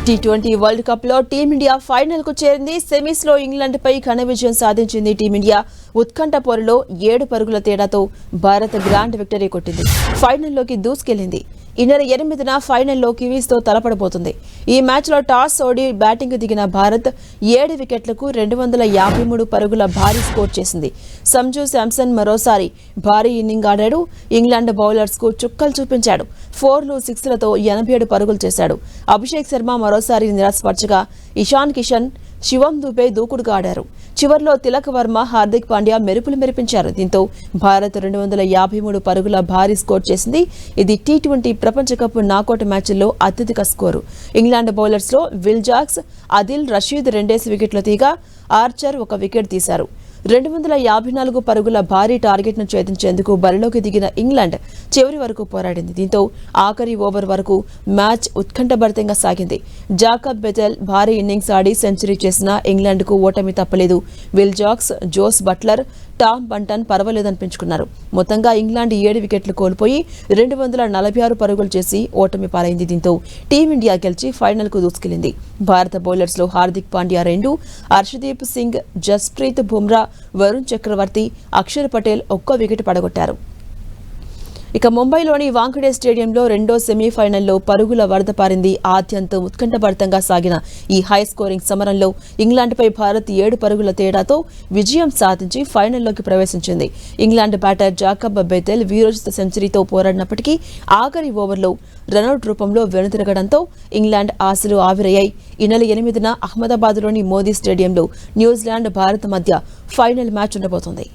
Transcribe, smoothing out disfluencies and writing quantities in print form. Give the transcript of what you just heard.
T20 world cup లో team India final కు చేరింది. సెమీస్ లో ఇంగ్లాండ్ పై ఘన విజయం సాధించింది. టీమిండియా ఉత్కంఠ పోరులో 7 పరుగుల తేడాతో భారత్ గ్రాండ్ విక్టరీ కొట్టింది. ఫైనల్లోకి దూసుకెళ్లింది. ఈ నెల 8న ఫైనల్లో కివీస్ తో తలపడబోతుంది. ఈ మ్యాచ్ లో టాస్ ఓడి బ్యాటింగ్ దిగిన భారత్ 7 వికెట్లకు 253 పరుగుల భారీ స్కోర్ చేసింది. సంజు శాంసన్ మరోసారి భారీ ఇన్నింగ్ ఆడాడు. ఇంగ్లాండ్ బౌలర్స్ కు చుక్కలు చూపించాడు. 4లు 6లతో 87 పరుగులు చేశాడు. అభిషేక్ శర్మ మరోసారి నిరాశపరచగా ఇషాన్ కిషన్, శివం దుబే దూకుడుగా ఆడారు. చివర్లో తిలక్ వర్మ, హార్దిక్ పాండ్యా మెరుపులు మెరిపించారు. దీంతో భారత్ 253 పరుగుల భారీ స్కోర్ చేసింది. ఇది టీ20 ప్రపంచ కప్ నాకౌట్ మ్యాచ్ల్లో అత్యధిక స్కోరు. ఇంగ్లాండ్ బౌలర్స్ లో విల్ జాక్స్, అదిల్ రషీద్ 2 వికెట్లు తీగా ఆర్చర్ 1 వికెట్ తీశారు. 254 పరుగుల భారీ టార్గెట్ను ఛేదించేందుకు బరిలోకి దిగిన ఇంగ్లాండ్ చివరి వరకు పోరాడింది. దీంతో ఆఖరి ఓవర్ వరకు మ్యాచ్ ఉత్కంఠభరితంగా సాగింది. జాకబ్ బెథెల్ భారీ ఇన్నింగ్స్ ఆడి సెంచరీ చేసిన ఇంగ్లాండ్కు ఓటమి తప్పలేదు. Will Jacks, Jos Buttler, Tom Banton పర్వాలేదనిపించుకున్నారు. మొత్తంగా ఇంగ్లాండ్ 7 వికెట్లు కోల్పోయి 246 పరుగులు చేసి ఓటమి పాలైంది. దీంతో టీమిండియా గెలిచి ఫైనల్ కు దూసుకెళ్లింది. భారత బౌలర్స్ లో హార్దిక్ పాండ్యా 2, హర్షదీప్ సింగ్, జస్ప్రీత్ బుమ్రా, వరుణ్ చక్రవర్తి, అక్షర్ పటేల్ 1 వికెట్ పడగొట్టారు. ఇక ముంబైలోని వాంఖడే స్టేడియంలో రెండో సెమీఫైనల్లో పరుగుల వరద పారింది. ఆద్యంతం ఉత్కంఠభరితంగా సాగిన ఈ హై స్కోరింగ్ సమరంలో ఇంగ్లాండ్పై భారత్ 7 పరుగుల తేడాతో విజయం సాధించి ఫైనల్లోకి ప్రవేశించింది. ఇంగ్లాండ్ బ్యాటర్ జాకబ్ బెథెల్ వీరోచిత సెంచరీతో పోరాడినప్పటికీ ఆఖరి ఓవర్లో రనౌట్ రూపంలో వెనుతిరగడంతో ఇంగ్లాండ్ ఆశలు ఆవిరయ్యాయి. ఈ నెల 8న అహ్మదాబాద్లోని మోదీ స్టేడియంలో న్యూజిలాండ్ భారత్ మధ్య ఫైనల్ మ్యాచ్ ఉండబోతోంది.